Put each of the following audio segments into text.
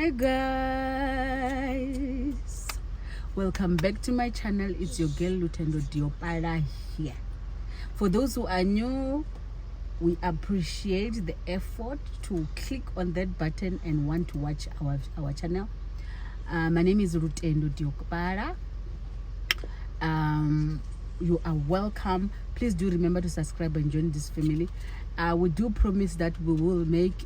Hi guys, welcome back to my channel. It's your girl Lutendo Diopala here. For those who are new, we appreciate the effort to click on that button and want to watch our channel. My name is Lutendo Diopala. You are welcome. Please do remember to subscribe and join this family. We do promise that we will make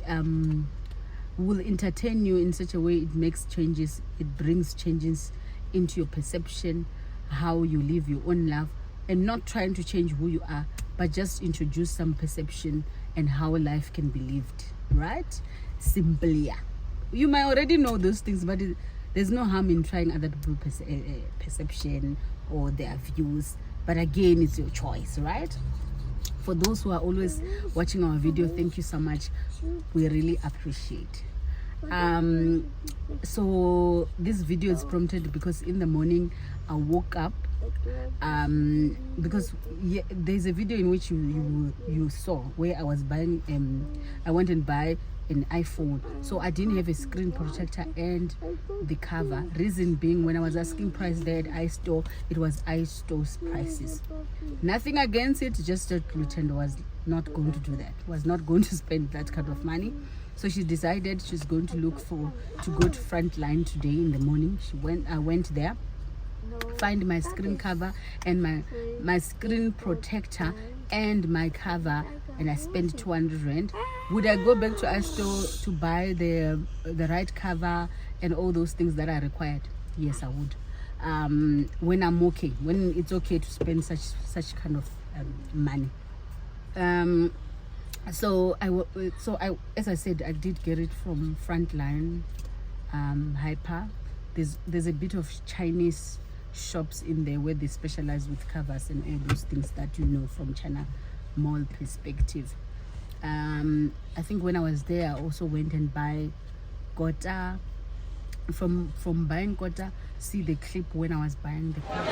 we will entertain you in such a way it makes changes, it brings changes into your perception, how you live your own life, and not trying to change who you are, but just introduce some perception and how life can be lived, right? Simply. You might already know those things, but there's no harm in trying other people's perception or their views. But again, it's your choice, right? For those who are always watching our video, thank you so much. We really appreciate. So this video is prompted because in the morning I woke up because there's a video in which you saw where I was buying I went and buy an iPhone, so I didn't have a screen protector and the cover. Reason being, when I was asking price there at iStore, it was iStore's prices. Nothing against it, just that Lutendo was not going to do that, was not going to spend that kind of money. So she decided she's going to look to go to Frontline today in the morning. I went there, find my screen cover and my screen protector and my cover, and I spent 200 rand. Would I go back to iStore to buy the right cover and all those things that are required? Yes, I would. When I'm okay, when it's okay to spend such kind of money. So I as I said, I did get it from Frontline Hyper. There's a bit of Chinese shops in there where they specialize with covers and all those things that you know from China Mall perspective. I think when I was there, I also went and buy Gota. From buying Gota, see the clip when I was buying the cover.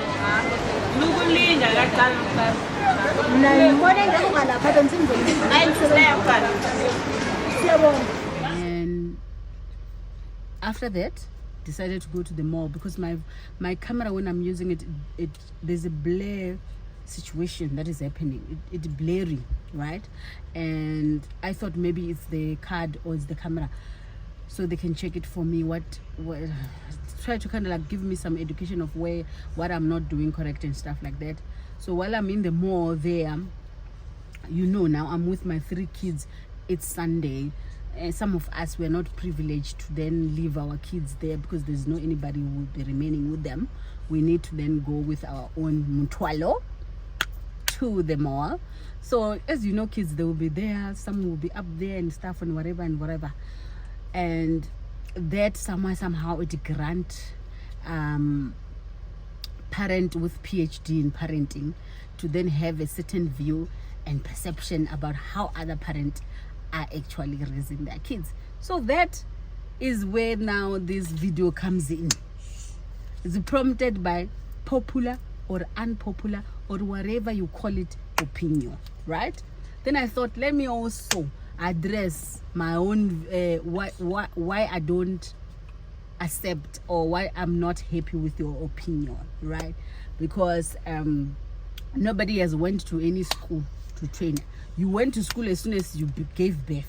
And after that, decided to go to the mall because my camera, when I'm using it there's a blur situation that is happening. It's blurry, right? And I thought maybe it's the card or it's the camera, so they can check it for me. What try to kind of like give me some education of what I'm not doing correct and stuff like that. So while I'm in the mall there, you know, now I'm with my 3 kids. It's Sunday. Some of us were not privileged to then leave our kids there because there's no anybody who will be remaining with them. We need to then go with our own mutwalo to the mall. So as you know, kids, they will be there, some will be up there and stuff and whatever, and that somehow it grant parent with PhD in parenting to then have a certain view and perception about how other parents are actually raising their kids. So that is where now this video comes in. It's prompted by popular or unpopular or whatever you call it opinion, right? Then I thought, let me also address my own why I don't accept or why I'm not happy with your opinion, right? Because nobody has went to any school to train. You went to school as soon as you gave birth.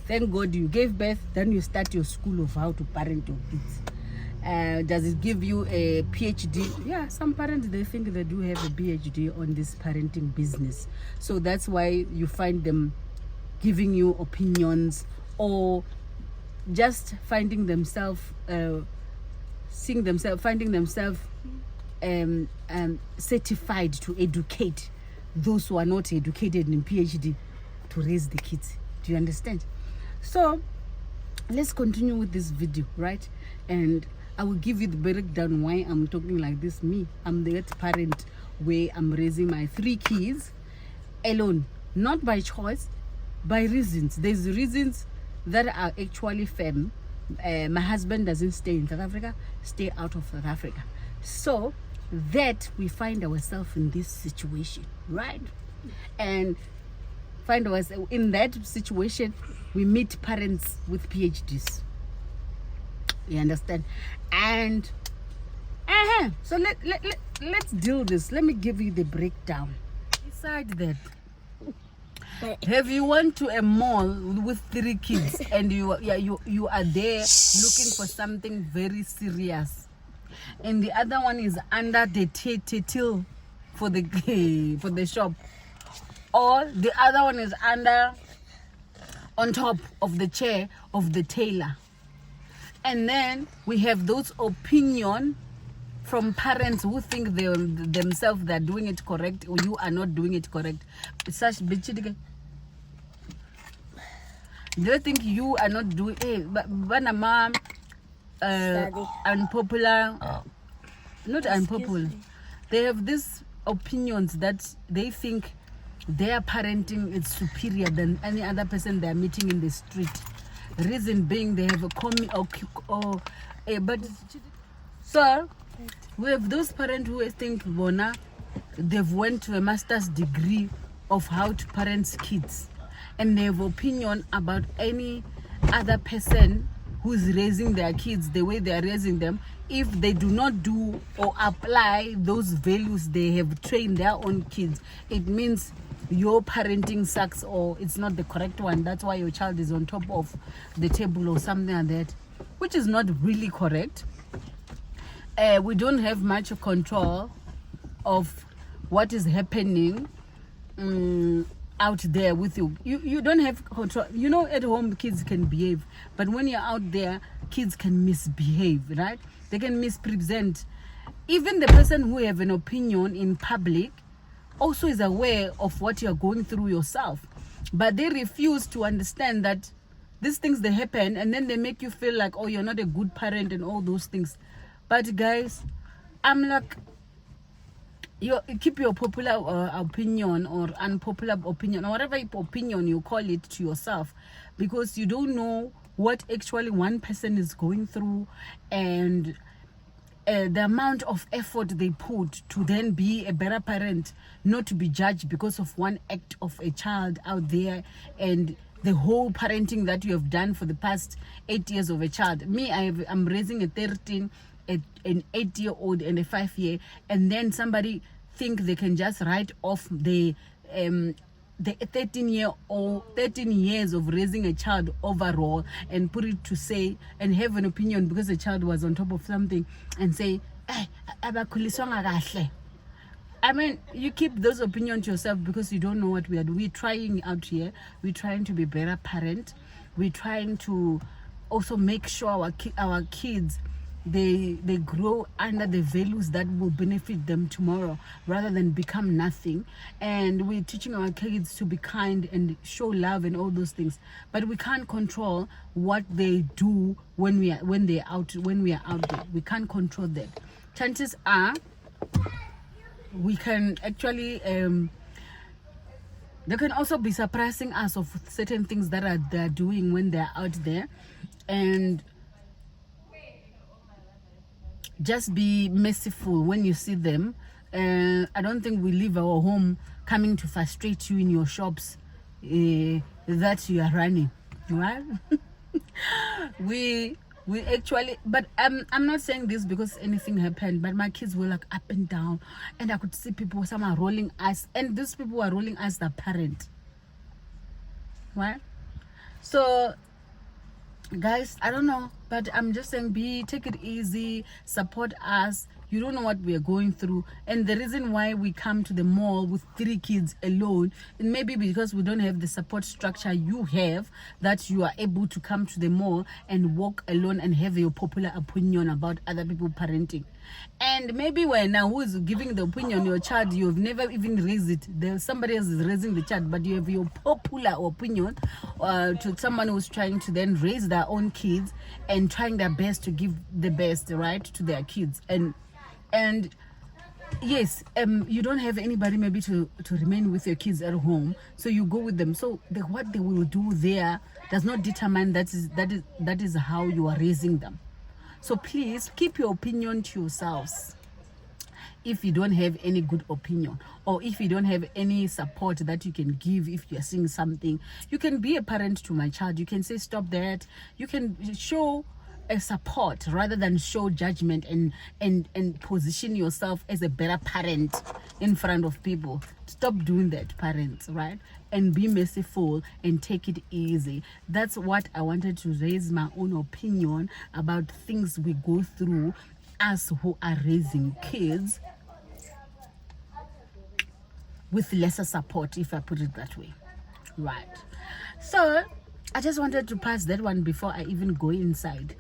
Thank God you gave birth, then you start your school of how to parent your kids. Does it give you a PhD? Yeah, some parents, they think they do have a PhD on this parenting business. So that's why you find them giving you opinions or just finding themselves certified to educate those who are not educated in PhD to raise the kids. Do you understand? So let's continue with this video, right? And I will give you the breakdown why I'm talking like this. I'm the parent where I'm raising my 3 kids alone, not by choice, by reasons. There's reasons that are actually firm. My husband doesn't stay in South Africa, stay out of South Africa. So that we find ourselves in this situation, right? And find ourselves in that situation, we meet parents with PhDs. You understand? And so let's deal this. Let me give you the breakdown. Beside that, have you went to a mall with 3 kids and you are there looking for something very serious, and the other one is under the till for the shop, or the other one is on top of the chair of the tailor, and then we have those opinion from parents who think themselves they're doing it correct, or you are not doing it correct. Such bitch. They think you are not doing it, but mom, unpopular, not unpopular. They have these opinions that they think their parenting is superior than any other person they're meeting in the street. Reason being, they have but so we have those parents who think they've went to a master's degree of how to parent kids, and they have opinion about any other person who's raising their kids the way they are raising them. If they do not do or apply those values they have trained their own kids, it means your parenting sucks, or it's not the correct one. That's why your child is on top of the table or something like that, which is not really correct. We don't have much control of what is happening out there with you. You don't have control. At home kids can behave, but when you're out there, kids can misbehave, right? They can mispresent. Even the person who have an opinion in public also is aware of what you're going through yourself, but they refuse to understand that these things, they happen, and then they make you feel like, oh, you're not a good parent and all those things. But guys, I'm like, you keep your popular opinion or unpopular opinion, or whatever opinion you call it, to yourself, because you don't know what actually one person is going through, and the amount of effort they put to then be a better parent, not to be judged because of one act of a child out there, and the whole parenting that you have done for the past 8 years of a child. Me, I'm raising a 13, an 8-year-old and a 5-year, and then somebody think they can just write off the 13 years of raising a child overall and put it to say, and have an opinion because the child was on top of something, and say, I mean, you keep those opinions to yourself because you don't know what we are doing. We're trying out here. We're trying to be better parent. We're trying to also make sure our kids, they grow under the values that will benefit them tomorrow, rather than become nothing. And we're teaching our kids to be kind and show love and all those things. But we can't control what they do when we are out there. We can't control that. Chances are, we can actually they can also be surprising us of certain things that they're doing when they're out there, and just be merciful when you see them. I don't think we leave our home coming to frustrate you in your shops that you are running, right? we actually, but I'm not saying this because anything happened, but my kids were like up and down, and I could see people, some are rolling eyes, and these people who are rolling eyes, the parent, right? So guys, I don't know, but I'm just saying, take it easy, support us. You don't know what we are going through, and the reason why we come to the mall with 3 kids alone, it may be because we don't have the support structure you have, that you are able to come to the mall and walk alone and have your popular opinion about other people parenting. And maybe when now who is giving the opinion, your child, you have never even raised it, there's somebody else is raising the child, but you have your popular opinion to someone who's trying to then raise their own kids and trying their best to give the best, right, to their kids. And yes, you don't have anybody maybe to remain with your kids at home, so you go with them. So what they will do there does not determine that is how you are raising them. So please keep your opinion to yourselves. If you don't have any good opinion, or if you don't have any support that you can give, if you're seeing something, you can be a parent to my child. You can say, stop that. You can show a support rather than show judgment and position yourself as a better parent in front of people. Stop doing that, parents, right? And be merciful and take it easy. That's what I wanted to raise my own opinion about things we go through, us who are raising kids with lesser support, if I put it that way, right? So I just wanted to pass that one before I even go inside,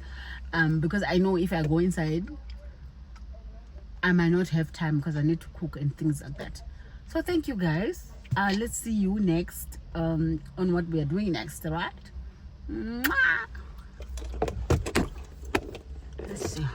because I know if I go inside I might not have time because I need to cook and things like that. So thank you guys. Let's see you next on what we are doing next, right? Mwah! Let's see.